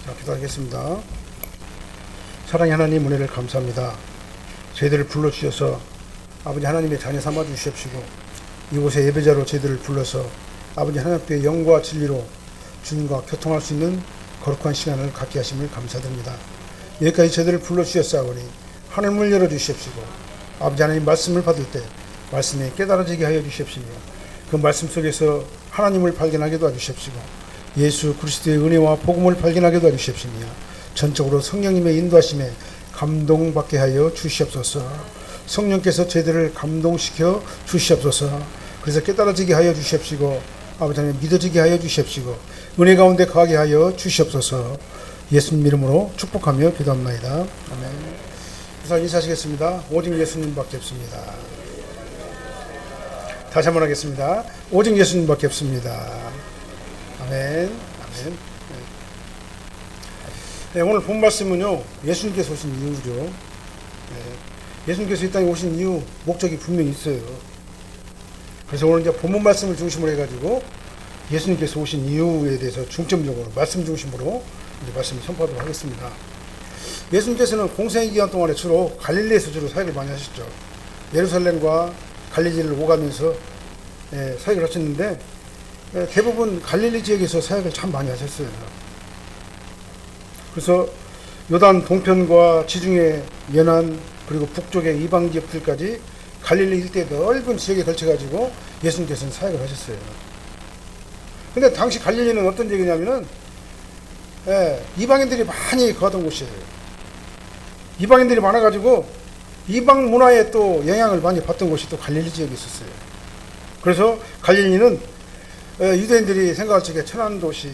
자, 기도하겠습니다. 사랑의 하나님, 은혜를 감사합니다. 저희들을 불러주셔서 아버지 하나님의 자녀 삼아 주시옵시고, 이곳에 예배자로 저희들을 불러서 아버지 하나님께 영과 진리로 주님과 교통할 수 있는 거룩한 시간을 갖게 하심을 감사드립니다. 여기까지 저희들을 불러주셨사오니 하늘문을 열어주시옵시고, 아버지 하나님 말씀을 받을 때 말씀에 깨달아지게 하여 주시옵시며, 그 말씀 속에서 하나님을 발견하게 도와주시옵시고, 예수 그리스도의 은혜와 복음을 발견하게 도와주시옵시며, 전적으로 성령님의 인도하심에 감동받게 하여 주시옵소서. 성령께서 저희들을 감동시켜 주시옵소서. 그래서 깨달아지게 하여 주시옵시고, 아버지 하나님 믿어지게 하여 주시옵시고, 은혜 가운데 거하게 하여 주시옵소서. 예수님 이름으로 축복하며 기도합니다. 아멘. 우선 인사하시겠습니다. 오직 예수님밖에 없습니다. 다시 한번 하겠습니다. 오직 예수님밖에 없습니다. 아멘. 아멘. 네, 오늘 본 말씀은요, 예수님께서 오신 이유죠. 네, 예수님께서 이 땅에 오신 이유, 목적이 분명히 있어요. 그래서 오늘 이제 본문 말씀을 중심으로 해가지고 예수님께서 오신 이유에 대해서 중점적으로 말씀 중심으로 이제 말씀을 선포하도록 하겠습니다. 예수님께서는 공생의 기간 동안에 주로 갈릴리에서 주로 사역을 많이 하셨죠. 예루살렘과 갈릴리를 오가면서 사역을 하셨는데, 대부분 갈릴리 지역에서 사역을 참 많이 하셨어요. 그래서 요단 동편과 지중해 연안 그리고 북쪽의 이방 지역들까지 갈릴리 일대 넓은 지역에 걸쳐가지고 예수님께서는 사역을 하셨어요. 근데 당시 갈릴리는 어떤 지역이냐면은 이방인들이 많이 거하던 곳이에요. 이방인들이 많아가지고 이방 문화에 또 영향을 많이 받던 곳이 또 갈릴리 지역에 있었어요. 그래서 갈릴리는 유대인들이 생각할 적에 천한 도시,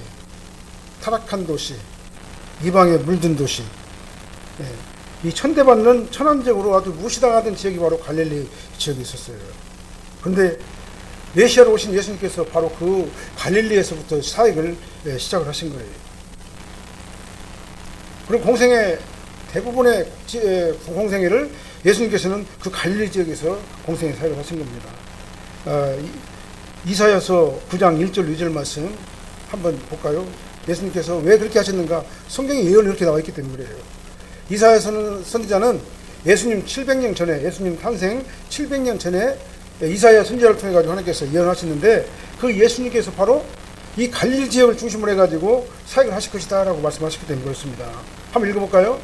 타락한 도시, 이방에 물든 도시, 이 천대받는 천한적으로 아주 무시당하던 지역이 바로 갈릴리 지역에 있었어요. 그런데 메시아로 오신 예수님께서 바로 그 갈릴리에서부터 사역을 시작을 하신 거예요. 그리고 공생애 대부분의 공생애를 예수님께서는 그 갈릴리 지역에서 공생애 사역을 하신 겁니다. 이사야서 9장 1절 2절 말씀 한번 볼까요? 예수님께서 왜 그렇게 하셨는가? 성경에 예언이 이렇게 나와 있기 때문에 그래요. 이사야서는 선지자는 예수님 700년 전에, 예수님 탄생 700년 전에 이사야 선지자를 통해 가지고 하나님께서 예언하셨는데, 그 예수님께서 바로 이 갈릴리 지역을 중심으로 해가지고 사역을 하실 것이다 라고 말씀하셨기 때문에 그렇습니다. 한번 읽어볼까요?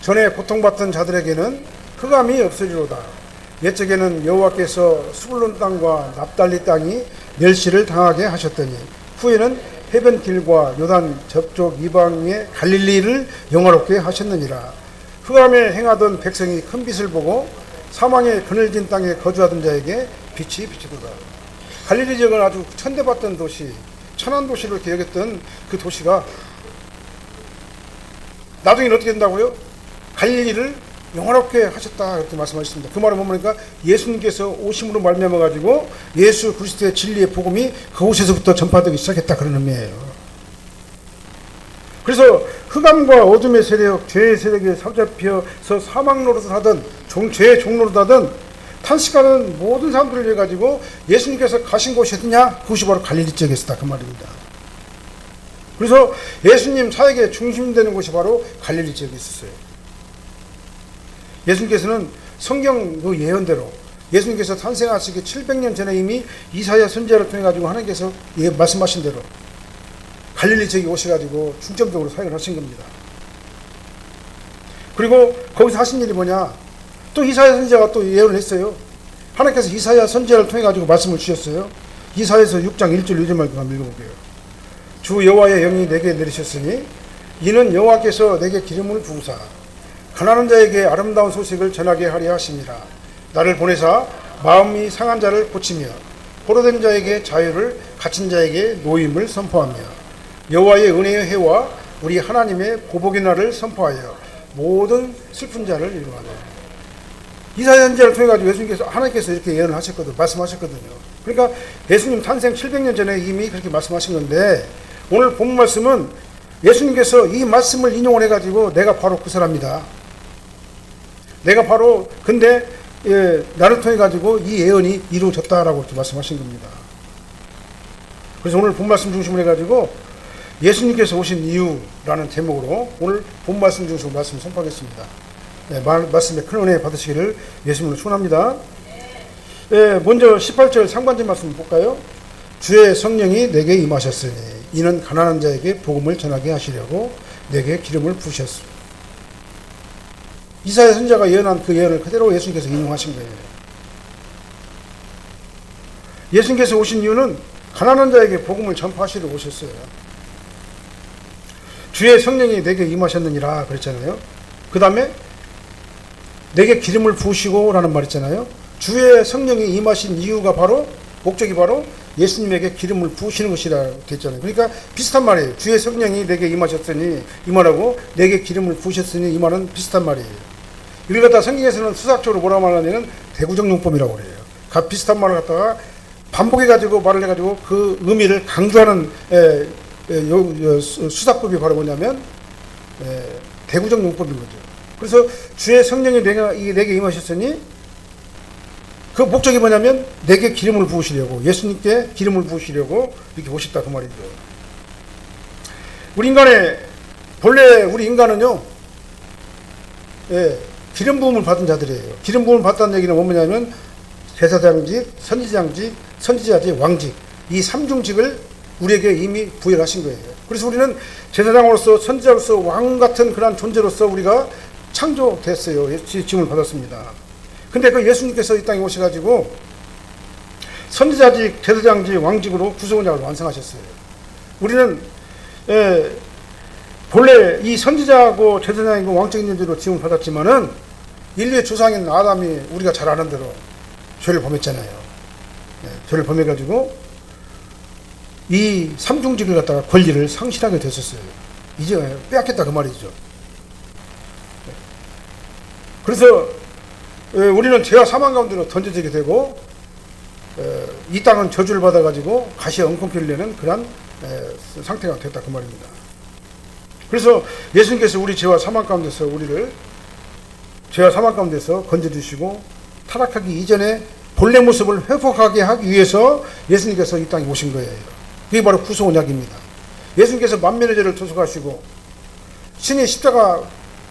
전에 고통받던 자들에게는 흑암이 없으리로다. 옛적에는 여호와께서 스불론 땅과 납달리 땅이 멸시를 당하게 하셨더니 후에는 해변길과 요단 접쪽 이방의 갈릴리를 영화롭게 하셨느니라. 흑암에 행하던 백성이 큰 빛을 보고 사망의 그늘진 땅에 거주하던 자에게 빛이 비치도다. 갈릴리 지역은 아주 천대받던 도시, 천한 도시를 이렇게 여겼던 그 도시가 나중에는 어떻게 된다고요? 갈릴리를 영화롭게 하셨다 이렇게 말씀하셨습니다. 그 말은 뭐니까 예수님께서 오심으로 말미암아 가지고 예수 그리스도의 진리의 복음이 그곳에서부터 전파되기 시작했다 그런 의미예요. 그래서 흑암과 어둠의 세력, 죄의 세력에 사로잡혀서 사망 노릇을 하던 죄의 종로를 하던 탄식하는 모든 사람들을 위해 가지고 예수님께서 가신 곳이 어디냐? 그것이 바로 갈릴리 지역이었다 그 말입니다. 그래서 예수님 사역의 중심되는 곳이 바로 갈릴리 지역에 있었어요. 예수님께서는 성경 그 예언대로 예수님께서 탄생하시기 700년 전에 이미 이사야 선지자를 통해 가지고 하나님께서 말씀하신 대로 갈릴리 지역에 오셔가지고 중점적으로 사역을 하신 겁니다. 그리고 거기서 하신 일이 뭐냐? 또 이사야 선지자가 또 예언을 했어요. 하나님께서 이사야 선지자를 통해 가지고 말씀을 주셨어요. 이사야서 6장 1절 2절 말씀 한번 읽어볼게요. 주 여호와의 영이 내게 내리셨으니 이는 여호와께서 내게 기름을 부으사 가난한 자에게 아름다운 소식을 전하게 하려 하심이라. 나를 보내사 마음이 상한 자를 고치며 포로된 자에게 자유를, 갇힌 자에게 노임을 선포하며 여호와의 은혜의 해와 우리 하나님의 보복의 날을 선포하여 모든 슬픈 자를 위로하네. 이사야 선지자를 통해 가지고 예수님께서 하나님께서 이렇게 예언을 하셨거든요. 말씀하셨거든요. 그러니까 예수님 탄생 700년 전에 이미 그렇게 말씀하신 건데, 오늘 본문 말씀은 예수님께서 이 말씀을 인용을 해가지고 내가 바로 그 사람이다. 내가 바로 근데 나를 통해 가지고 이 예언이 이루어졌다라고 이렇게 말씀하신 겁니다. 그래서 오늘 본 말씀 중심으로 해가지고 예수님께서 오신 이유라는 제목으로 오늘 본 말씀 중에서 말씀을 선포하겠습니다. 네, 말씀에 큰 은혜 받으시기를 예수님으로 축원합니다. 네, 먼저 18절 상반절 말씀 볼까요? 주의 성령이 내게 임하셨으니 이는 가난한 자에게 복음을 전하게 하시려고 내게 기름을 부으셨습니다. 이사야 선지자가 예언한 그 예언을 그대로 예수님께서 인용하신 거예요. 예수님께서 오신 이유는 가난한 자에게 복음을 전파하시러 오셨어요. 주의 성령이 내게 임하셨느니라 그랬잖아요. 그 다음에 내게 기름을 부으시고 라는 말 있잖아요. 주의 성령이 임하신 이유가 바로, 목적이 바로 예수님에게 기름을 부으시는 것이라 됐잖아요. 그러니까 비슷한 말이에요. 주의 성령이 내게 임하셨으니 이 말하고 내게 기름을 부으셨으니 이 말은 비슷한 말이에요. 이걸 갖다 성경에서는 수학적으로 뭐라 말하냐면 대구정용법이라고 그래요. 비슷한 말을 갖다가 반복해가지고 말을 해가지고 그 의미를 강조하는 수사법이 바로 뭐냐면 대구정용법인 거죠. 그래서 주의 성령이 내게 임하셨으니 그 목적이 뭐냐면 내게 기름을 부으시려고, 예수님께 기름을 부으시려고 이렇게 오셨다 그 말이죠. 우리 인간은요 기름 부음을 받은 자들이에요. 기름 부음을 받다는 얘기는 뭐냐면 제사장직, 선지자직, 왕직, 이 삼중직을 우리에게 이미 부여하신 거예요. 그래서 우리는 제사장으로서, 선지자로서, 왕 같은 그런 존재로서 우리가 창조됐어요. 지음을 받았습니다. 근데 그 예수님께서 이 땅에 오셔가지고 선지자직, 제사장직, 왕직으로 구속원약을 완성하셨어요. 우리는 본래 이 선지자고 제사장이고 왕적인 존재로 지음을 받았지만은 인류의 조상인 아담이 우리가 잘 아는 대로 죄를 범했잖아요. 죄를 범해가지고 이 삼중직을 갖다가 권리를 상실하게 됐었어요. 이제 빼앗겼다 그 말이죠. 그래서 우리는 죄와 사망 가운데로 던져지게 되고 이 땅은 저주를 받아가지고 가시에 엉겅퀴를 내는 그런 상태가 됐다 그 말입니다. 그래서 예수님께서 우리 죄와 사망 가운데서 우리를 죄와 사망 가운데서 건져주시고 타락하기 이전에 본래 모습을 회복하게 하기 위해서 예수님께서 이 땅에 오신 거예요. 그게 바로 구속언약입니다. 예수님께서 만민의 죄를 토속하시고 신의 십자가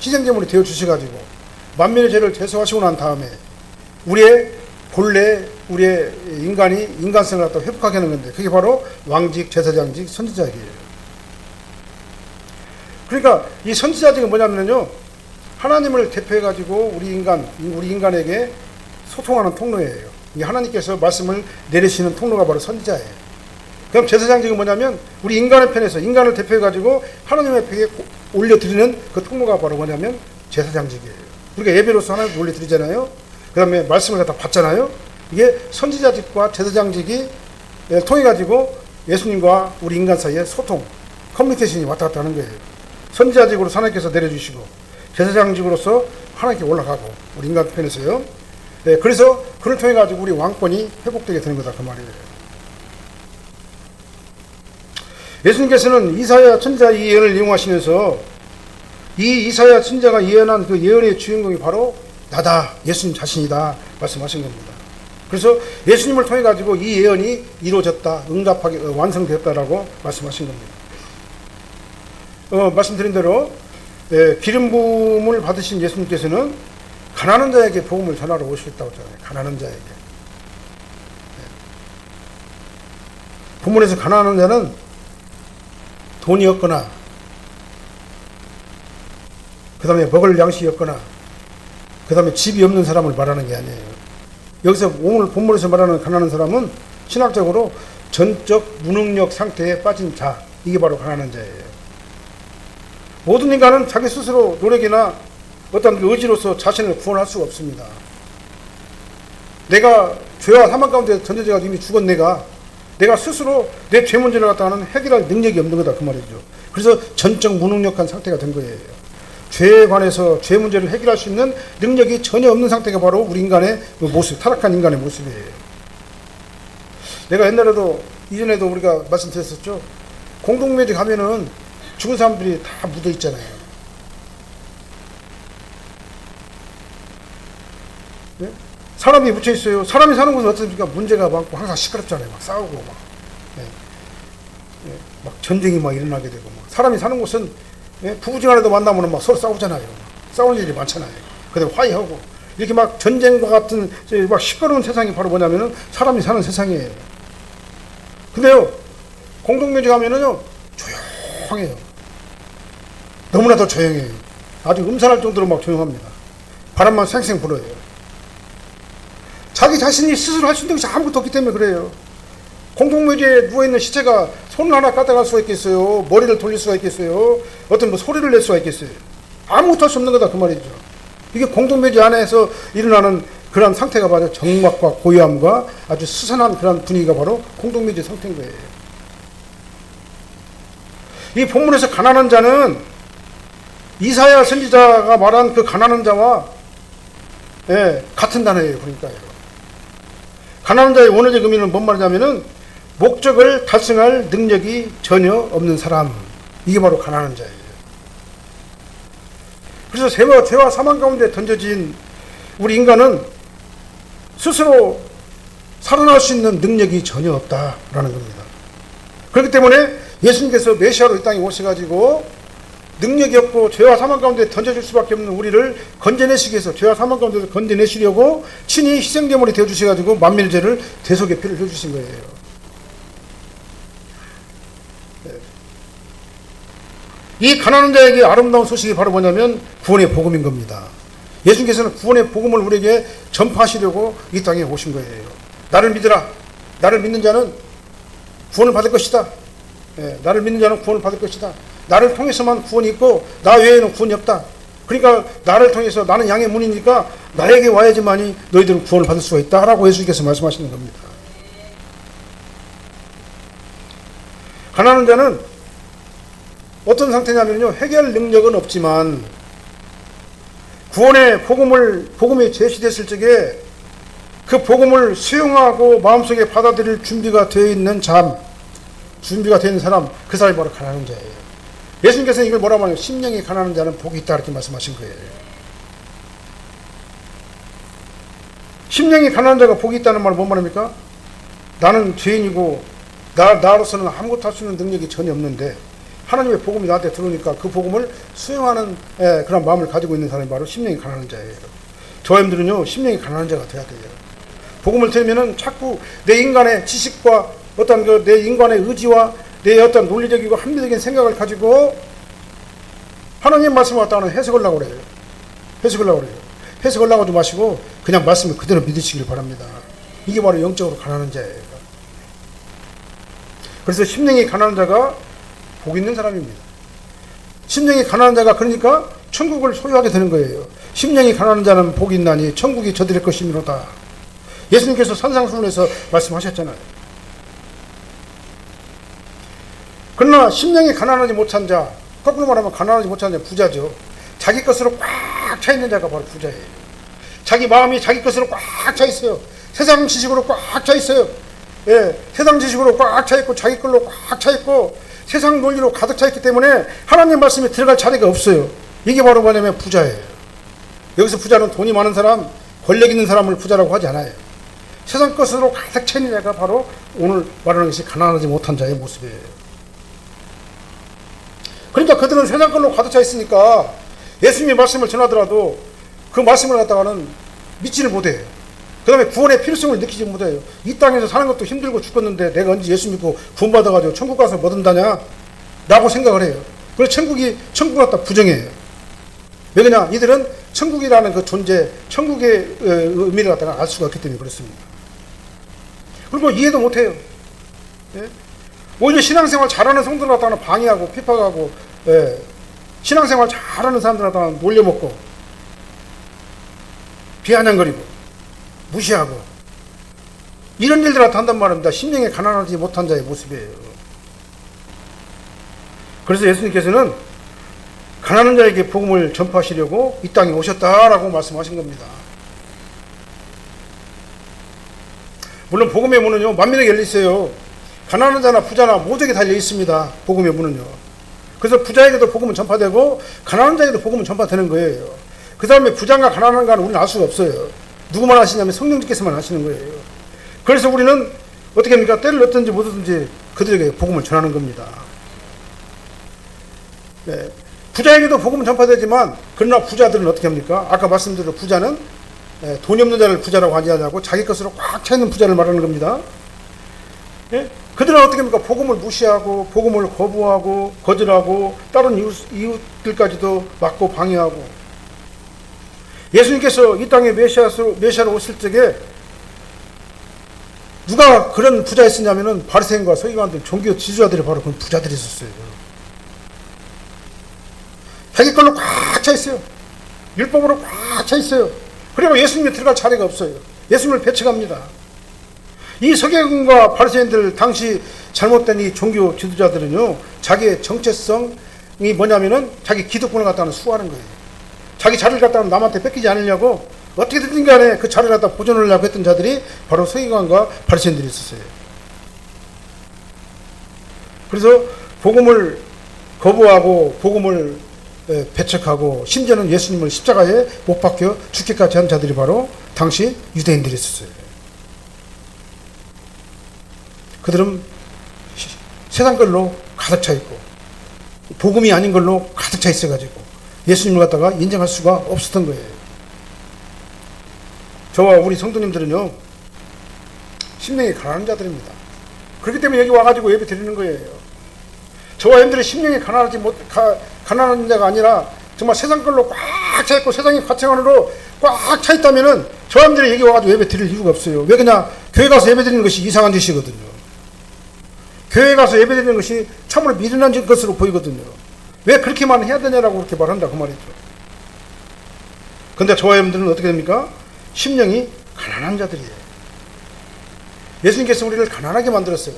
희생제물이 되어주셔가지고 만민의 죄를 제소하시고 난 다음에 우리의 인간성을 갖다 회복하게 하는 건데 그게 바로 왕직, 제사장직, 선지자직이에요. 그러니까 이 선지자직은 뭐냐면요, 하나님을 대표해가지고 우리 인간에게 소통하는 통로예요. 이 하나님께서 말씀을 내리시는 통로가 바로 선지자예요. 그럼 제사장직은 뭐냐면 우리 인간의 편에서 인간을 대표해가지고 하나님 앞에 올려드리는 그 통로가 바로 뭐냐면 제사장직이에요. 우리가 예배로서 하나님 올려드리잖아요. 그 다음에 말씀을 갖다 받잖아요. 이게 선지자직과 제사장직이 통해가지고 예수님과 우리 인간 사이에 소통, 커뮤니케이션이 왔다 갔다 하는 거예요. 선지자직으로서 하나님께서 내려주시고 제사장직으로서 하나님께 올라가고 우리 인간 편에서요. 그래서 그를 통해가지고 우리 왕권이 회복되게 되는 거다 그 말이에요. 예수님께서는 이사야 선지자 이 예언을 이용하시면서 이 이사야 선지자가 예언한 그 예언의 주인공이 바로 나다, 예수님 자신이다 말씀하신 겁니다. 그래서 예수님을 통해 가지고 이 예언이 이루어졌다, 응답하게 완성되었다라고 말씀하신 겁니다. 말씀드린 대로 기름 부음을 받으신 예수님께서는 가난한 자에게 복음을 전하러 오시겠다고 했잖아요. 가난한 자에게. 본문에서 가난한 자는 돈이 없거나 그 다음에 먹을 양식이 없거나 그 다음에 집이 없는 사람을 말하는 게 아니에요. 여기서 오늘 본문에서 말하는 가난한 사람은 신학적으로 전적 무능력 상태에 빠진 자, 이게 바로 가난한 자예요. 모든 인간은 자기 스스로 노력이나 어떤 의지로서 자신을 구원할 수가 없습니다. 내가 죄와 사망 가운데 던져져가지고 이미 죽은 내가 스스로 내 죄 문제를 갖다가는 해결할 능력이 없는 거다 그 말이죠. 그래서 전적 무능력한 상태가 된 거예요. 죄에 관해서 죄 문제를 해결할 수 있는 능력이 전혀 없는 상태가 바로 우리 인간의 모습, 타락한 인간의 모습이에요. 내가 이전에도 우리가 말씀드렸었죠. 공동묘지 가면은 죽은 사람들이 다 묻어 있잖아요. 네? 사람이 묻혀 있어요. 사람이 사는 곳은 어떻습니까? 문제가 많고 항상 시끄럽잖아요. 막 싸우고 막 전쟁이 막 일어나게 되고, 사람이 사는 곳은 부부지간에도 만나면 막 서로 싸우잖아요. 싸우는 일이 많잖아요. 그다음 화해하고 이렇게 막 전쟁과 같은 막 시끄러운 세상이 바로 뭐냐면은 사람이 사는 세상이에요. 근데요, 공동묘지 가면은요 조용해요. 너무나도 조용해요. 아주 음산할 정도로 막 조용합니다. 바람만 생생 불어요. 자기 자신이 스스로 할 수 있는 것이 아무것도 없기 때문에 그래요. 공동묘지에 누워있는 시체가 손을 하나 까딱할 수가 있겠어요? 머리를 돌릴 수가 있겠어요? 어떤 뭐 소리를 낼 수가 있겠어요? 아무것도 할 수 없는 거다 그 말이죠. 이게 공동묘지 안에서 일어나는 그런 상태가 바로 정막과 고요함과 아주 스산한 그런 분위기가 바로 공동묘지 상태인 거예요. 이 본문에서 가난한 자는 이사야 선지자가 말한 그 가난한 자와 같은 단어예요. 그러니까요. 가난한 자의 원어적 의미는 뭔 말이냐면은 목적을 달성할 능력이 전혀 없는 사람. 이게 바로 가난한 자예요. 그래서 죄와 사망 가운데 던져진 우리 인간은 스스로 살아날 수 있는 능력이 전혀 없다라는 겁니다. 그렇기 때문에 예수님께서 메시아로 이 땅에 오셔가지고 능력이 없고 죄와 사망 가운데 던져질 수밖에 없는 우리를 건져내시기 위해서, 죄와 사망 가운데서 건져내시려고 친히 희생제물이 되어주셔가지고 만민의 죄를 대속의 피를 흘려주신 거예요. 이 가난한 자에게 아름다운 소식이 바로 뭐냐면 구원의 복음인 겁니다. 예수님께서는 구원의 복음을 우리에게 전파하시려고 이 땅에 오신 거예요. 나를 믿으라. 나를 믿는 자는 구원을 받을 것이다. 나를 믿는 자는 구원을 받을 것이다. 나를 통해서만 구원이 있고 나 외에는 구원이 없다. 그러니까 나를 통해서, 나는 양의 문이니까 나에게 와야지만이 너희들은 구원을 받을 수가 있다라고 예수님께서 말씀하시는 겁니다. 가난한 자는 어떤 상태냐면요, 해결 능력은 없지만 구원의 복음이 제시됐을 적에 그 복음을 수용하고 마음속에 받아들일 준비가 되어 있는 준비가 되어 있는 사람, 그 사람이 바로 가난한 자예요. 예수님께서는 이걸 뭐라고 하냐면 심령이 가난한 자는 복이 있다 이렇게 말씀하신 거예요. 심령이 가난한 자가 복이 있다는 말은 뭔 말입니까? 나는 죄인이고 나로서는 아무것도 할 수 있는 능력이 전혀 없는데 하나님의 복음이 나한테 들어오니까 그 복음을 수용하는 그런 마음을 가지고 있는 사람이 바로 심령이 가난한 자예요. 저와 여러분들은요, 심령이 가난한 자가 돼야 돼요. 복음을 들으면은 자꾸 내 인간의 지식과 어떤 내 인간의 의지와 내 어떤 논리적이고 합리적인 생각을 가지고 하나님 말씀을 갖다가 해석을 하려고 그래요. 해석을 하고 좀 마시고 그냥 말씀을 그대로 믿으시길 바랍니다. 이게 바로 영적으로 가난한 자예요. 그래서 심령이 가난한 자가 복 있는 사람입니다. 심령이 가난한 자가 그러니까 천국을 소유하게 되는 거예요. 심령이 가난한 자는 복이 있나니 천국이 저들의 것이미로다. 예수님께서 산상수훈에서 말씀하셨잖아요. 그러나 심령이 가난하지 못한 자, 거꾸로 말하면 가난하지 못한 자 부자죠. 자기 것으로 꽉 차 있는 자가 바로 부자예요. 자기 마음이 자기 것으로 꽉 차 있어요. 세상 지식으로 꽉 차 있어요. 세상 지식으로 꽉 차 있고 자기 걸로 꽉 차 있고 세상 논리로 가득 차 있기 때문에 하나님 말씀에 들어갈 자리가 없어요. 이게 바로 뭐냐면 부자예요. 여기서 부자는 돈이 많은 사람, 권력 있는 사람을 부자라고 하지 않아요. 세상 것으로 가득 차 있는 자가 바로 오늘 말하는 것이 가난하지 못한 자의 모습이에요. 그러니까 그들은 세상 걸로 가득 차 있으니까 예수님의 말씀을 전하더라도 그 말씀을 갖다가는 믿지를 못해요. 그 다음에 구원의 필요성을 느끼지 못해요. 이 땅에서 사는 것도 힘들고 죽겠는데 내가 언제 예수 믿고 구원받아가지고 천국 가서 뭐 든다냐? 라고 생각을 해요. 그래서 천국 갖다 부정해요. 왜 그러냐? 이들은 천국이라는 그 존재, 천국의 의미를 갖다가 알 수가 없기 때문에 그렇습니다. 그리고 이해도 못해요. 오히려 신앙생활 잘하는 성도들 갖다가 방해하고 핍박하고, 신앙생활 잘하는 사람들 갖다가 놀려먹고 비아냥거리고 무시하고 이런 일들 갖다 한단 말입니다. 심령에 가난하지 못한 자의 모습이에요. 그래서 예수님께서는 가난한 자에게 복음을 전파하시려고 이 땅에 오셨다라고 말씀하신 겁니다. 물론 복음의 문은요, 만민에게 열려 있어요. 가난한 자나 부자나 모두에게 달려 있습니다. 복음의 문은요. 그래서 부자에게도 복음은 전파되고 가난한 자에게도 복음은 전파되는 거예요. 그 다음에 부자가 가난한가는 우리는 알 수가 없어요. 누구만 하시냐면 성령님께서만 하시는 거예요. 그래서 우리는 어떻게 합니까? 때를 얻든지 못 얻든지 그들에게 복음을 전하는 겁니다. 예, 부자에게도 복음은 전파되지만 그러나 부자들은 어떻게 합니까? 아까 말씀드린 부자는 돈이 없는 자를 부자라고 하지 않냐고 자기 것으로 꽉 차 있는 부자를 말하는 겁니다. 예? 그들은 어떻게 합니까? 복음을 무시하고 복음을 거부하고 거절하고 다른 이웃들까지도 막고 방해하고 예수님께서 이 땅에 메시아로 오실 적에 누가 그런 부자였었냐면은 바리새인과 서기관들 종교 지도자들이 바로 그런 부자들이 있었어요. 자기 걸로 꽉 차 있어요. 율법으로 꽉 차 있어요. 그리고 예수님이 들어갈 자리가 없어요. 예수님을 배척합니다. 이 서기관과 바리새인들 당시 잘못된 이 종교 지도자들은요, 자기의 정체성이 뭐냐면은 자기 기득권을 갖다는 수호하는 거예요. 자기 자리를 갖다가 남한테 뺏기지 않으려고 어떻게든 간에 그 자리를 갖다 보존하려고 했던 자들이 바로 서기관과 바리새인들이 있었어요. 그래서 복음을 거부하고 복음을 배척하고 심지어는 예수님을 십자가에 못 박혀 죽기까지 한 자들이 바로 당시 유대인들이 있었어요. 그들은 세상 걸로 가득 차 있고 복음이 아닌 걸로 가득 차 있어가지고 예수님을 갖다가 인정할 수가 없었던 거예요. 저와 우리 성도님들은요, 심령이 가난한 자들입니다. 그렇기 때문에 여기 와가지고 예배 드리는 거예요. 저와 여러분들이 심령이 가난한 자가 아니라 정말 세상 걸로 꽉 차 있고 세상의 가치관으로 꽉 차 있다면은 저와 여러분들이 여기 와가지고 예배 드릴 이유가 없어요. 왜 그냥 교회 가서 예배 드리는 것이 이상한 짓이거든요. 교회 가서 예배 드리는 것이 참으로 미련한 것으로 보이거든요. 왜 그렇게만 해야 되냐라고 그렇게 말한다 그 말이죠. 근데 저와 여러분들은 어떻게 됩니까? 심령이 가난한 자들이에요. 예수님께서 우리를 가난하게 만들었어요.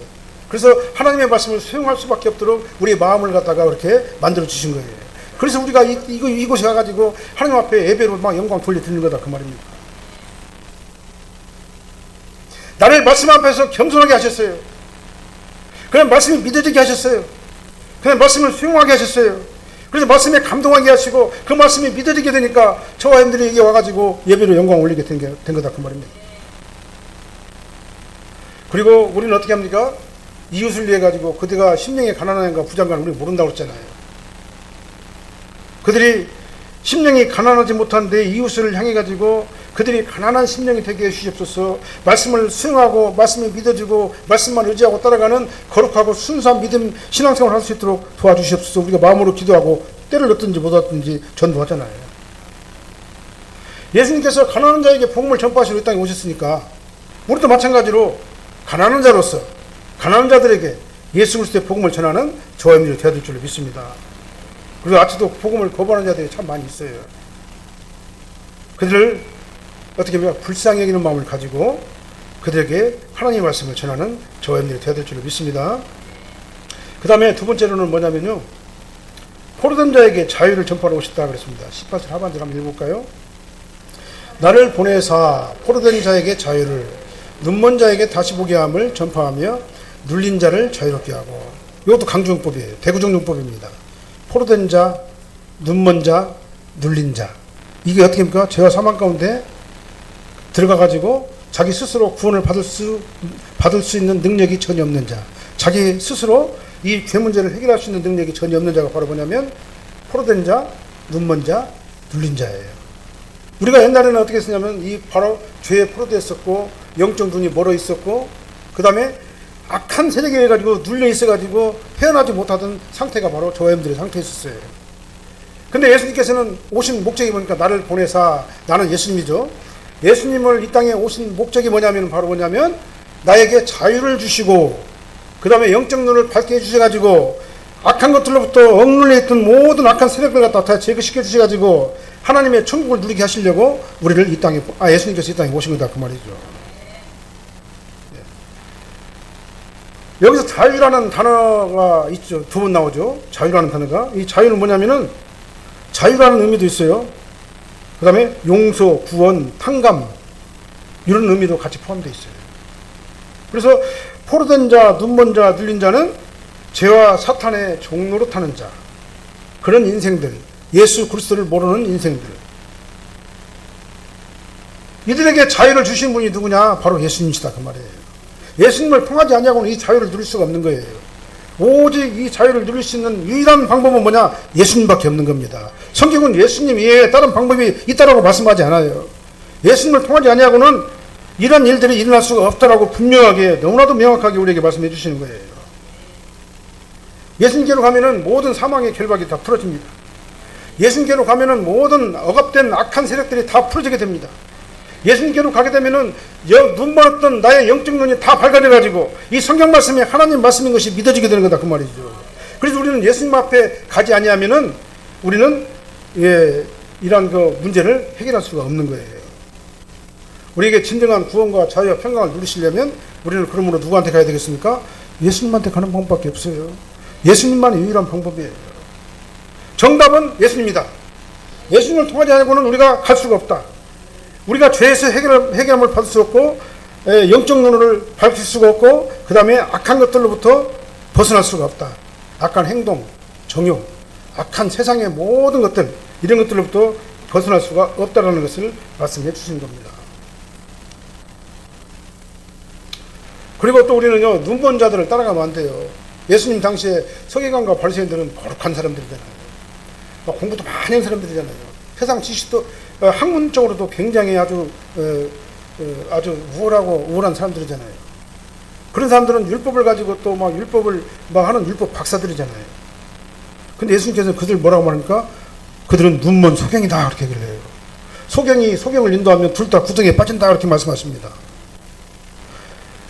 그래서 하나님의 말씀을 수용할 수밖에 없도록 우리의 마음을 갖다가 그렇게 만들어 주신 거예요. 그래서 우리가 이곳에 가가지고 하나님 앞에 예배로 막 영광 돌려드리는 거다 그 말입니다. 나를 말씀 앞에서 겸손하게 하셨어요. 그냥 말씀이 믿어지게 하셨어요. 그냥 말씀을 수용하게 하셨어요. 그래서 말씀에 감동하게 하시고 그 말씀이 믿어지게 되니까 저와 여러분들이 여기 와가지고 예배로 영광 올리게 된 거다 그 말입니다. 그리고 우리는 어떻게 합니까? 이웃을 위해 가지고 그들가 심령이 가난한가 부자인가 우리 모른다고 했잖아요. 그들이 심령이 가난하지 못한 내 이웃을 향해 가지고 그들이 가난한 심령이 되게 해주시옵소서. 말씀을 수용하고 말씀을 믿어주고 말씀만 의지하고 따라가는 거룩하고 순수한 믿음 신앙생활을 할 수 있도록 도와주시옵소서. 우리가 마음으로 기도하고 때를 얻든지 못 얻든지 전도하잖아요. 예수님께서 가난한 자에게 복음을 전파하시러 이 땅에 오셨으니까 우리도 마찬가지로 가난한 자로서 가난한 자들에게 예수 그리스도의 복음을 전하는 저와 여러분들이 되어야 될 줄로 믿습니다. 그리고 아직도 복음을 거부하는 자들이 참 많이 있어요. 그들을 어떻게 보면 불쌍히 여기는 마음을 가지고 그들에게 하나님의 말씀을 전하는 저와 여러분들이 되어야 될 줄로 믿습니다. 그 다음에 두 번째로는 뭐냐면요, 포로된 자에게 자유를 전파하러 오셨다 그랬습니다. 18절 하반절 한번 읽어볼까요? 나를 보내사 포로된 자에게 자유를, 눈먼 자에게 다시 보게 함을 전파하며 눌린 자를 자유롭게 하고. 이것도 강조용법이에요. 대구정용법입니다. 포로된 자, 눈먼 자, 눌린 자. 이게 어떻게 합니까? 죄와 사망 가운데 들어가가지고 자기 스스로 구원을 받을 수 있는 능력이 전혀 없는 자. 자기 스스로 이 죄 문제를 해결할 수 있는 능력이 전혀 없는 자가 바로 뭐냐면 포로된 자, 눈먼 자, 눌린 자예요. 우리가 옛날에는 어떻게 했냐면 이 바로 죄에 포로되었었고 영적 눈이 멀어 있었고 그 다음에 악한 세력에 해가지고 눌려 있어가지고 헤어나지 못하던 상태가 바로 저와 여러분들의 상태였었어요. 근데 예수님께서는 오신 목적이 뭐니까 나를 보내사, 나는 예수님이죠. 예수님을 이 땅에 오신 목적이 뭐냐면 바로 뭐냐면 나에게 자유를 주시고 그 다음에 영적 눈을 밝게 해주셔가지고 악한 것들로부터 억눌려 있던 모든 악한 세력을 갖다 다 제거시켜 주셔가지고 하나님의 천국을 누리게 하시려고 우리를 이 땅에 예수님께서 이 땅에 오신 거다 그 말이죠. 여기서 자유라는 단어가 있죠. 두 번 나오죠. 자유라는 단어가. 이 자유는 뭐냐면은 자유라는 의미도 있어요. 그 다음에 용서, 구원, 탕감 이런 의미도 같이 포함되어 있어요. 그래서 포로된 자, 눈먼 자, 눌린 자는 죄와 사탄의 종로로 타는 자, 그런 인생들, 예수 그리스도를 모르는 인생들, 이들에게 자유를 주신 분이 누구냐? 바로 예수님이시다 그 말이에요. 예수님을 통하지 않냐고는 이 자유를 누릴 수가 없는 거예요. 오직 이 자유를 누릴 수 있는 유일한 방법은 뭐냐? 예수님밖에 없는 겁니다. 성경은 예수님 외에 다른 방법이 있다라고 말씀하지 않아요. 예수님을 통하지 아니하고는 이런 일들이 일어날 수가 없다라고 분명하게, 너무나도 명확하게 우리에게 말씀해 주시는 거예요. 예수님께로 가면은 모든 사망의 결박이 다 풀어집니다. 예수님께로 가면은 모든 억압된 악한 세력들이 다 풀어지게 됩니다. 예수님께로 가게 되면은 눈먼었던 나의 영적 눈이 다 밝아져가지고 이 성경 말씀이 하나님 말씀인 것이 믿어지게 되는 거다 그 말이죠. 그래서 우리는 예수님 앞에 가지 아니하면은 우리는 이러한 그 문제를 해결할 수가 없는 거예요. 우리에게 진정한 구원과 자유와 평강을 누리시려면 우리는 그러므로 누구한테 가야 되겠습니까? 예수님한테 가는 방법밖에 없어요. 예수님만이 유일한 방법이에요. 정답은 예수님이다. 예수님을 통하지 않고는 우리가 갈 수가 없다. 우리가 죄에서 해결함을 받을 수 없고 영적 눈을 밝힐 수가 없고 그 다음에 악한 것들로부터 벗어날 수가 없다. 악한 행동, 정욕, 악한 세상의 모든 것들, 이런 것들로부터 벗어날 수가 없다는 것을 말씀해 주신 겁니다. 그리고 또 우리는요, 눈먼 자들을 따라가면 안 돼요. 예수님 당시에 서기관과 바리새인들은 거룩한 사람들이잖아요. 공부도 많이 한 사람들이잖아요. 세상 지식도 학문적으로도 굉장히 아주 우월한 사람들이잖아요. 그런 사람들은 율법을 가지고 또 막 율법을 막 하는 율법 박사들이잖아요. 근데 예수님께서는 그들 뭐라고 말합니까? 그들은 눈먼 소경이다 그렇게 얘기를 해요. 소경을 인도하면 둘 다 구덩이에 빠진다 그렇게 말씀하십니다.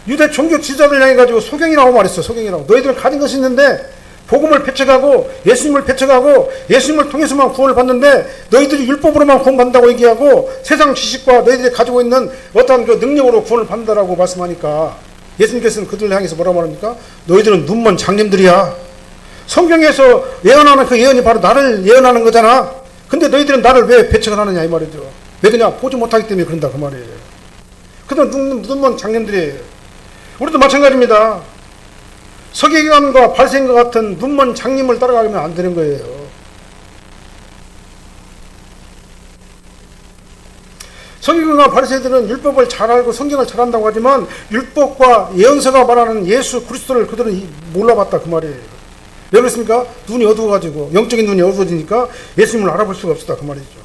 유대 종교 지도자들 향해 가지고 소경이라고 말했어요. 소경이라고. 너희들은 가진 것이 있는데 복음을 배척하고 예수님을 배척하고 예수님을 통해서만 구원을 받는데 너희들이 율법으로만 구원받는다고 얘기하고 세상 지식과 너희들이 가지고 있는 어떠한 그 능력으로 구원을 받는다라고 말씀하니까 예수님께서는 그들을 향해서 뭐라고 말합니까? 너희들은 눈먼 장님들이야. 성경에서 예언하는 그 예언이 바로 나를 예언하는 거잖아. 근데 너희들은 나를 왜 배척을 하느냐 이 말이죠. 왜 그냥 보지 못하기 때문에 그런다 그 말이에요. 그들은 눈먼 장님들이에요. 우리도 마찬가지입니다. 서기관과 바리새인과 같은 눈먼 장님을 따라가면 안 되는 거예요. 서기관과 바리새인들은 율법을 잘 알고 성경을 잘 안다고 하지만 율법과 예언서가 말하는 예수 그리스도를 그들은 몰라봤다 그 말이에요. 왜 그렇습니까? 눈이 어두워가지고 영적인 눈이 어두워지니까 예수님을 알아볼 수가 없었다 그 말이죠.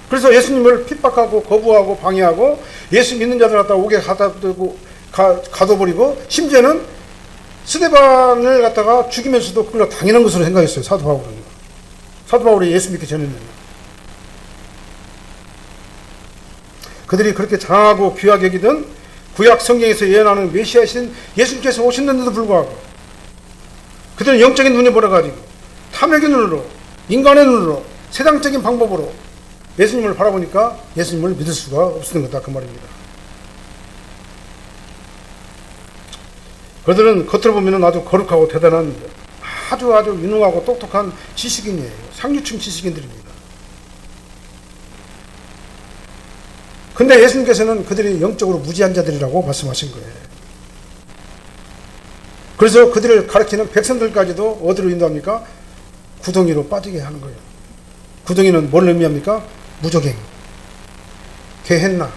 그래서 예수님을 핍박하고 거부하고 방해하고 예수 믿는 자들 갖다 옥에 가둬버리고 심지어는 스데반을 갖다가 죽이면서도 그걸 당연한 것으로 생각했어요. 사도 바울은. 사도 바울이 예수 믿기 전에는. 그들이 그렇게 장하고 귀하게 여기던 구약 성경에서 예언하는 메시아이신 예수님께서 오셨는데도 불구하고 그들은 영적인 눈이 멀어가지고 탐욕의 눈으로, 인간의 눈으로, 세상적인 방법으로 예수님을 바라보니까 예수님을 믿을 수가 없었던 거다 그 말입니다. 그들은 겉으로 보면 아주 거룩하고 대단한 아주 유능하고 똑똑한 지식인이에요. 상류층 지식인들입니다. 근데 예수님께서는 그들이 영적으로 무지한 자들이라고 말씀하신 거예요. 그래서 그들을 가르치는 백성들까지도 어디로 인도합니까? 구덩이로 빠지게 하는 거예요. 구덩이는 뭘 의미합니까? 무저갱, 게헨나,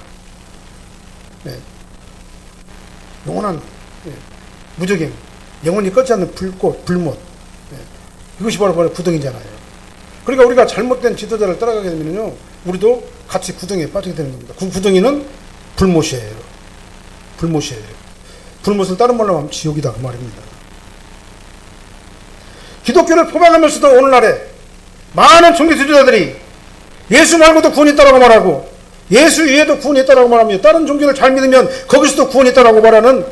영원한 무저갱, 영원히 꺼지 않는 불꽃, 불못. 이것이 바로 구덩이잖아요. 그러니까 우리가 잘못된 지도자를 따라가게 되면요, 우리도 같이 구덩이에 빠지게 되는 겁니다. 그 구덩이는 불못이에요. 불못이에요. 불못을 다른 말로 하면 지옥이다 그 말입니다. 기독교를 포박하면서도 오늘날에 많은 종교 지도자들이 예수 말고도 구원이 있다라고 말하고 예수 위에도 구원이 있다라고 말하며 다른 종교를 잘 믿으면 거기서도 구원이 있다라고 말하는,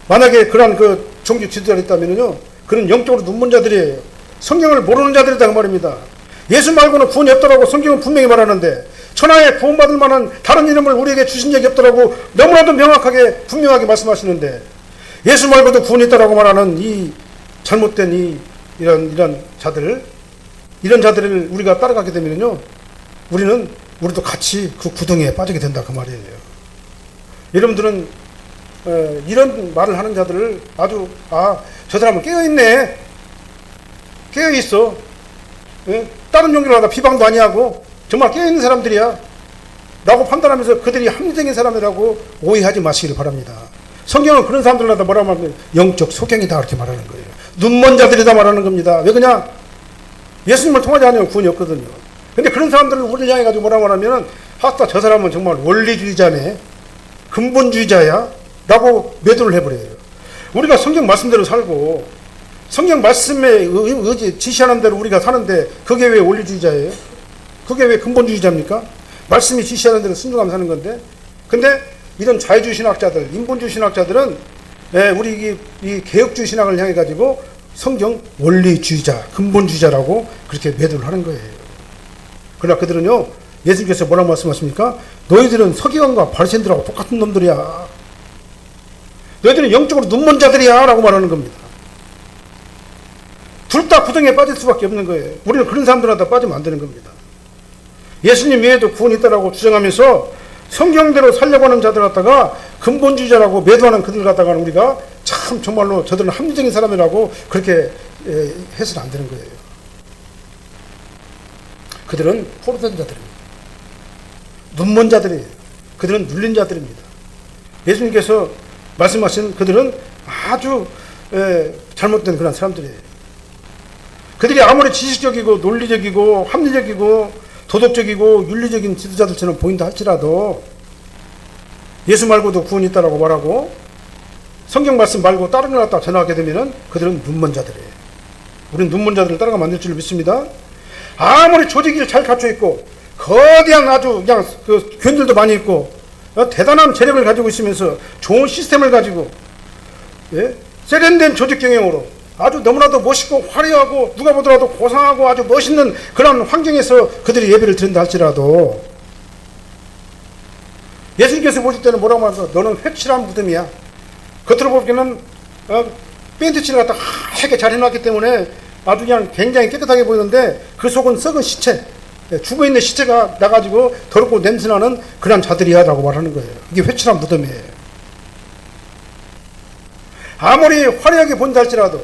만약에 그러한 그 종교 지도자가 있다면요, 그런 영적으로 눈먼 자들이에요. 성경을 모르는 자들이다 그 말입니다. 예수 말고는 구원이 없다라고 성경은 분명히 말하는데 천하에 구원받을 만한 다른 이름을 우리에게 주신 적이 없다라고 너무나도 명확하게 분명하게 말씀하시는데 예수 말고도 구원이 있다라고 말하는 이 잘못된 이런 자들을, 이런 자들을 우리가 따라가게 되면요, 우리도 같이 그 구덩이에 빠지게 된다 그 말이에요. 여러분들은 이런 말을 하는 자들을 아주 저 사람은 깨어있네, 깨어있어, 다른 종교를 하다 비방도 아니하고 정말 깨어있는 사람들이야 라고 판단하면서 그들이 합리적인 사람이라고 오해하지 마시기를 바랍니다. 성경은 그런 사람들마다 뭐라고 말하면 영적 소경이다 그렇게 말하는 거예요. 눈먼 자들이다 말하는 겁니다. 왜 그냥 예수님을 통하지 않으면 구원이 없거든요. 근데 그런 사람들을 우리를 향해 가지고 뭐라고 하냐면은 아따 저 사람은 정말 원리주의자네, 근본주의자야 라고 매도를 해버려요. 우리가 성경 말씀대로 살고 성경 말씀에 의지 지시하는 대로 우리가 사는데 그게 왜 원리주의자예요? 그게 왜 근본주의자입니까? 말씀이 지시하는 대로 순종하며 사는 건데. 근데 이런 자유주의 신학자들, 인본주의 신학자들은 우리 이 개혁주의 신학을 향해 가지고 성경 원리주의자, 근본주의자라고 그렇게 매도를 하는 거예요. 그러나 그들은요, 예수님께서 뭐라고 말씀하십니까? 너희들은 서기관과 바리새인들하고 똑같은 놈들이야. 너희들은 영적으로 눈먼 자들이야 라고 말하는 겁니다. 둘 다 구덩이에 빠질 수밖에 없는 거예요. 우리는 그런 사람들한테 빠지면 안 되는 겁니다. 예수님 외에도 구원이 있다라고 주장하면서 성경대로 살려고 하는 자들 갖다가 근본주의자라고 매도하는 그들 갖다가는 우리가 참 정말로 저들은 합리적인 사람이라고 그렇게 해서는 안 되는 거예요. 그들은 포로된 자들입니다. 눈먼 자들이에요. 그들은 눌린 자들입니다. 예수님께서 말씀하신 그들은 아주 잘못된 그런 사람들이에요. 그들이 아무리 지식적이고 논리적이고 합리적이고 도덕적이고 윤리적인 지도자들처럼 보인다 할지라도 예수 말고도 구원이 있다라고 말하고 성경 말씀 말고 다른 걸 갖다 전하게 되면은 그들은 눈먼 자들이에요. 우리는 눈먼 자들을 따라가면 안 될 줄 믿습니다. 아무리 조직이 잘 갖춰 있고 거대한 아주 그냥 그 견들도 많이 있고 대단한 재력을 가지고 있으면서 좋은 시스템을 가지고 세련된 조직 경영으로 아주 너무나도 멋있고 화려하고 누가 보더라도 고상하고 아주 멋있는 그런 환경에서 그들이 예배를 드린다 할지라도 예수님께서 보실 때는 뭐라고 말해서 너는 회칠한 무덤이야. 겉으로 보기에는 페인트칠을 갖다 하얗게 잘 해놨기 때문에 아주 그냥 굉장히 깨끗하게 보이는데 그 속은 썩은 시체, 죽어있는 시체가 나가지고 더럽고 냄새나는 그런 자들이야 라고 말하는 거예요. 이게 회칠한 무덤이에요. 아무리 화려하게 본다 할지라도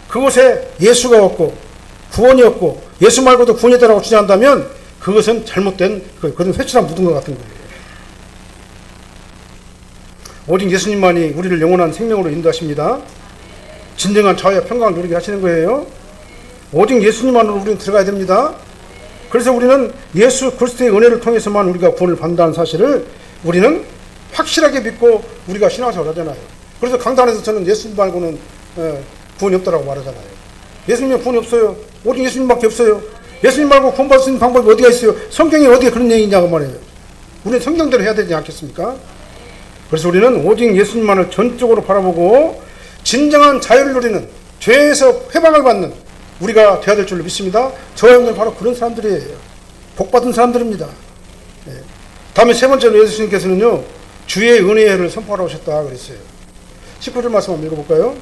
그곳에 예수가 없고 구원이 없고 예수 말고도 구원이 있다고 주장한다면 그것은 잘못된 그런 회칠한 무덤과 같은 거예요. 오직 예수님만이 우리를 영원한 생명으로 인도하십니다. 진정한 자유와 평강을 누리게 하시는 거예요. 오직 예수님만으로 우리는 들어가야 됩니다. 그래서 우리는 예수 그리스도의 은혜를 통해서만 우리가 구원을 받는다는 사실을 우리는 확실하게 믿고 우리가 신앙생활을 하잖아요. 그래서 강단에서 저는 예수님 말고는 구원이 없다라고 말하잖아요. 예수님은 구원이 없어요. 오직 예수님밖에 없어요. 예수님 말고 구원받을 수 있는 방법이 어디가 있어요? 성경이 어디에 그런 얘기냐고 말해요. 우리는 성경대로 해야 되지 않겠습니까? 그래서 우리는 오직 예수님만을 전적으로 바라보고 진정한 자유를 누리는, 죄에서 회방을 받는 우리가 되어야 될 줄로 믿습니다. 저와 형들 바로 그런 사람들이에요. 복받은 사람들입니다. 다음에 세 번째로 예수님께서는요, 주의 은혜의 해를 선포하러 오셨다 그랬어요. 19절 말씀 한번 읽어볼까요?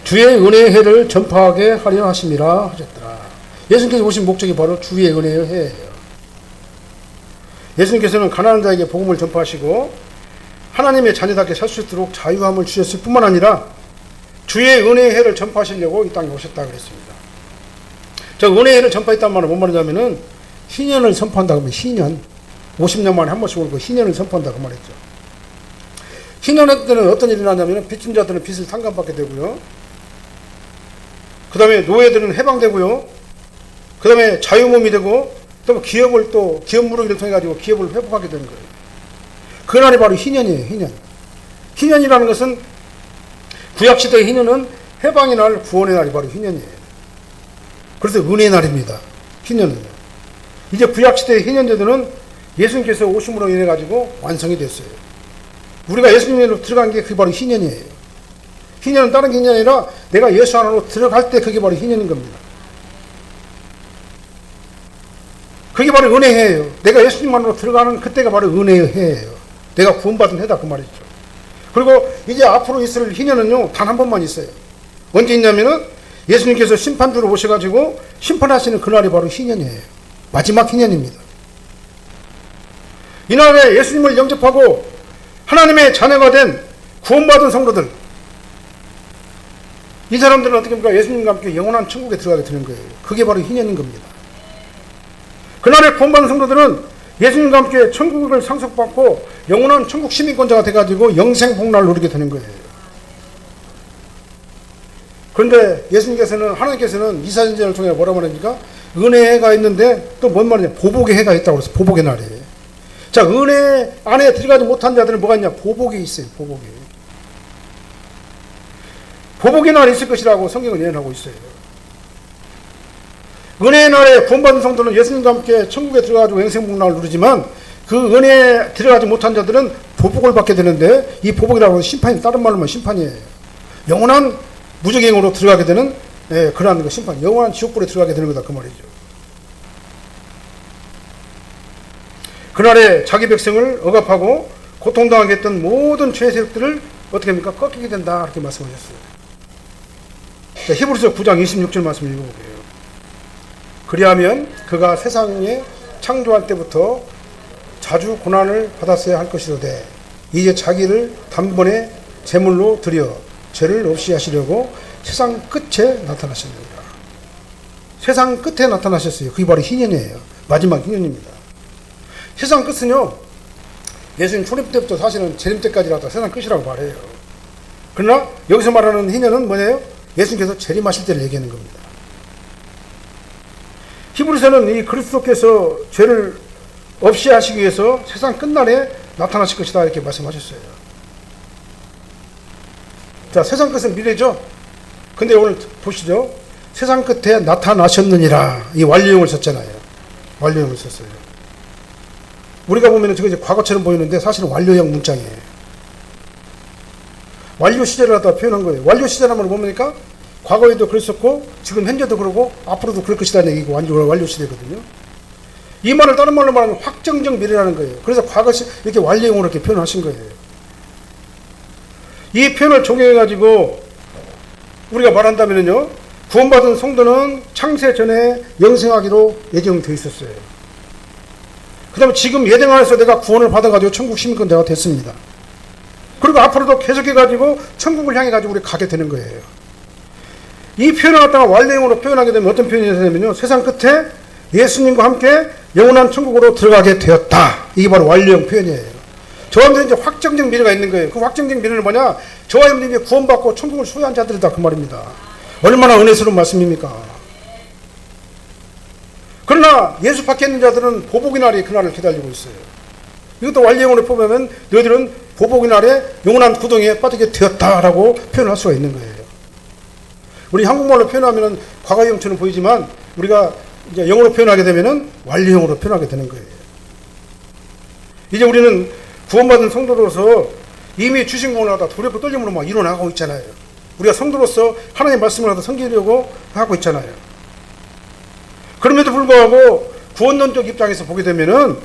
주의 은혜의 해를 전파하게 하려 하심이라 하셨더라. 예수님께서 오신 목적이 바로 주의 은혜의 해예요. 예수님께서는 가난한 자에게 복음을 전파하시고 하나님의 자녀답게 살 수 있도록 자유함을 주셨을 뿐만 아니라 주의 은혜의 해를 전파하시려고 이 땅에 오셨다 그랬습니다. 저 은혜의 해를 전파했단 말은 뭔 말이냐면은 희년을 선포한다고 하면 희년 50년 만에 한 번씩 오고 희년을 선포한다고 말했죠. 희년할 때는 어떤 일이 나냐면 빚진 자들은 빚을 탕감받게 되고요. 그 다음에 노예들은 해방되고요. 그 다음에 자유몸이 되고 또 기업을 또 기업 무르기를 통해 가지고 기업을 회복하게 되는 거예요. 그날이 바로 희년이에요. 희년. 희년이라는 것은 구약시대의 희년은 해방의 날, 구원의 날이 바로 희년이에요. 그래서 은혜의 날입니다. 희년은요. 이제 구약시대의 희년제도는 예수님께서 오심으로 인해 가지고 완성이 됐어요. 우리가 예수님으로 들어간 게 그게 바로 희년이에요. 희년은 다른 게 아니라 내가 예수 안으로 들어갈 때 그게 바로 희년인 겁니다. 그게 바로 은혜의 해예요. 내가 예수님 안으로 들어가는 그때가 바로 은혜의 해예요. 내가 구원받은 해다 그 말이죠. 그리고 이제 앞으로 있을 희년은요, 단 한 번만 있어요. 언제 있냐면은 예수님께서 심판주로 오셔가지고 심판하시는 그날이 바로 희년이에요. 마지막 희년입니다. 이날에 예수님을 영접하고 하나님의 자녀가 된 구원받은 성도들, 이 사람들은 어떻게 합니까? 예수님과 함께 영원한 천국에 들어가게 되는 거예요. 그게 바로 희년인 겁니다. 그날에 구원받은 성도들은 예수님과 함께 천국을 상속받고 영원한 천국 시민권자가 돼가지고 영생 복락을 누리게 되는 거예요. 그런데 예수님께서는, 하나님께서는 이사야를 통해 뭐라 말합니까? 은혜의 해가 있는데 또 뭔 말이냐? 보복의 해가 있다고 그랬어요. 보복의 날이. 자, 은혜 안에 들어가지 못한 자들은 뭐가 있냐? 보복이 있어요. 보복이. 보복의 날이 있을 것이라고 성경은 예언하고 있어요. 은혜의 날에 구원받은 성도는 예수님과 함께 천국에 들어가지고 영생복락을 누리지만 그 은혜에 들어가지 못한 자들은 보복을 받게 되는데, 이 보복이라고 하는 심판이, 다른 말로 하면 심판이에요. 영원한 무적행으로 들어가게 되는, 그러한 그 심판, 영원한 지옥불에 들어가게 되는 거다 그 말이죠. 그날에 자기 백성을 억압하고 고통당하게 했던 모든 죄의 세력들을 어떻게 합니까? 꺾이게 된다, 이렇게 말씀하셨어요. 자, 히브리서 9장 26절 말씀 읽어볼게요. 그리하면 그가 세상에 창조할 때부터 자주 고난을 받았어야 할 것이로되 이제 자기를 단번에 제물로 드려 죄를 없이 하시려고 세상 끝에 나타나셨느니라. 세상 끝에 나타나셨어요. 그게 바로 희년이에요. 마지막 희년입니다. 세상 끝은요, 예수님 초림 때부터 사실은 재림 때까지라도 세상 끝이라고 말해요. 그러나 여기서 말하는 희년은 뭐예요? 예수님께서 재림하실 때를 얘기하는 겁니다. 히브리서는 이 그리스도께서 죄를 없이 하시기 위해서 세상 끝날에 나타나실 것이다, 이렇게 말씀하셨어요. 자, 세상 끝은 미래죠. 근데 오늘 보시죠. 세상 끝에 나타나셨느니라, 이 완료형을 썼잖아요. 완료형을 썼어요. 우리가 보면 저게 이제 과거처럼 보이는데 사실은 완료형 문장이에요. 완료 시제를 갖다 표현한 거예요. 완료 시제라면 뭡니까? 과거에도 그랬었고 지금 현재도 그러고 앞으로도 그럴 것이라는 얘기고 완료 시대거든요. 이 말을 다른 말로 말하면 확정적 미래라는 거예요. 그래서 과거시 이렇게 완료형으로 이렇게 표현하신 거예요. 이 표현을 적용해가지고 우리가 말한다면요, 구원받은 성도는 창세 전에 영생하기로 예정되어 있었어요. 그 다음에 지금 예정 안에서 내가 구원을 받아가지고 천국 시민권 내가 됐습니다. 그리고 앞으로도 계속해가지고 천국을 향해가지고 우리 가게 되는 거예요. 이 표현을 갖다가 완료형으로 표현하게 되면 어떤 표현이 되냐면요, 세상 끝에 예수님과 함께 영원한 천국으로 들어가게 되었다. 이게 바로 완료형 표현이에요. 저와 여러분들은 이제 확정적 미래가 있는 거예요. 그 확정적 미래는 뭐냐? 저와 여러분들이 구원받고 천국을 소유한 자들이다, 그 말입니다. 얼마나 은혜스러운 말씀입니까? 그러나 예수 밖에 있는 자들은 보복의 날이 그날을 기다리고 있어요. 이것도 완료형으로 보면 너희들은 보복의 날에 영원한 구덩이에 빠지게 되었다라고 표현할 수가 있는 거예요. 우리 한국말로 표현하면 과거형처럼 보이지만 우리가 이제 영어로 표현하게 되면은 완료형으로 표현하게 되는 거예요. 이제 우리는 구원받은 성도로서 이미 주신 구원을 하다 두렵고 떨림으로 막 일어나고 있잖아요. 우리가 성도로서 하나님의 말씀을 하다 섬기려고 하고 있잖아요. 그럼에도 불구하고 구원론적 입장에서 보게 되면은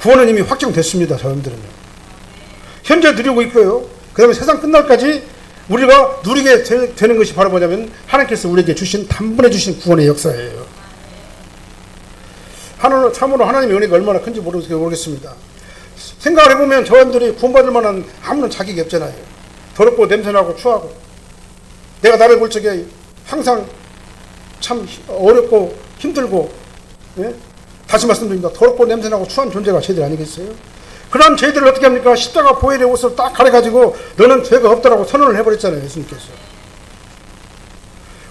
구원은 이미 확정됐습니다. 저분들은요. 현재 누리고 있고요. 그 다음에 세상 끝날까지 우리가 누리게 되는 것이 바로 뭐냐면 하나님께서 우리에게 주신, 단번에 주신 구원의 역사예요. 참으로 하나님의 은혜가 얼마나 큰지 모르겠습니다. 생각을 해보면 저분들이 구원받을 만한 아무런 자격이 없잖아요. 더럽고 냄새나고 추하고, 내가 나를 볼 적에 항상 참 어렵고 힘들고, 예? 다시 말씀드립니다. 더럽고 냄새나고 추한 존재가 저희들 아니겠어요? 그런 저희들을 어떻게 합니까? 십자가 보혈의 옷을 딱 가려가지고 너는 죄가 없다라고 선언을 해버렸잖아요, 예수님께서.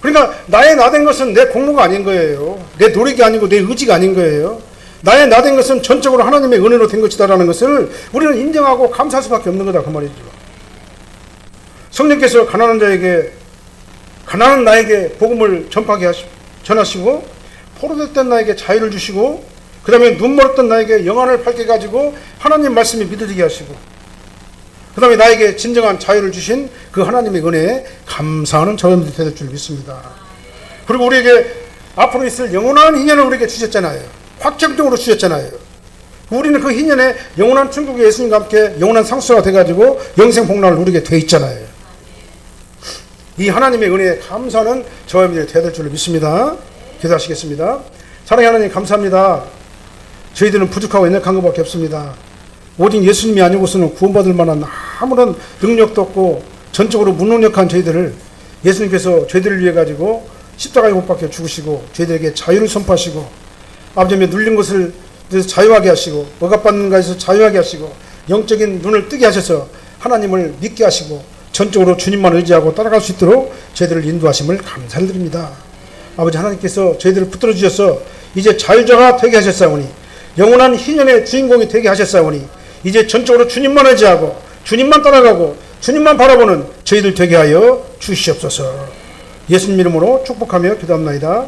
그러니까 나의 나된 것은 내 공로가 아닌 거예요. 내 노력이 아니고 내 의지가 아닌 거예요. 나의 나된 것은 전적으로 하나님의 은혜로 된 것이다라는 것을 우리는 인정하고 감사할 수밖에 없는 거다, 그 말이죠. 성령께서 가난한 나에게 복음을 전하시고 포로됐던 나에게 자유를 주시고, 그 다음에 눈 멀었던 나에게 영안을 밝게 가지고 하나님 말씀이 믿어지게 하시고, 그 다음에 나에게 진정한 자유를 주신 그 하나님의 은혜에 감사하는 저희들이 될 줄 믿습니다. 그리고 우리에게 앞으로 있을 영원한 희년을 우리에게 주셨잖아요. 확정적으로 주셨잖아요. 우리는 그 희년에 영원한 천국에 예수님과 함께 영원한 상수가 돼가지고 영생 복락을 누리게 돼 있잖아요. 이 하나님의 은혜에 감사하는 저희들이 될 줄 믿습니다. 기도하시겠습니다. 사랑하는 하나님, 감사합니다. 저희들은 부족하고 연약한 것밖에 없습니다. 오직 예수님이 아니고서는 구원받을 만한 아무런 능력도 없고 전적으로 무능력한 저희들을 예수님께서 저희들을 위해 가지고 십자가에 못 박혀 죽으시고 저희들에게 자유를 선포하시고, 아버지의 눌린 것을 자유하게 하시고 억압받는 것에서 자유하게 하시고 영적인 눈을 뜨게 하셔서 하나님을 믿게 하시고 전적으로 주님만 의지하고 따라갈 수 있도록 저희들을 인도하심을 감사를 드립니다. 아버지 하나님께서 저희들을 붙들어 주셔서 이제 자유자가 되게 하셨사오니 영원한 희년의 주인공이 되게 하셨사오니 이제 전적으로 주님만 의지하고 주님만 따라가고 주님만 바라보는 저희들 되게 하여 주시옵소서. 예수님 이름으로 축복하며 기도합나이다.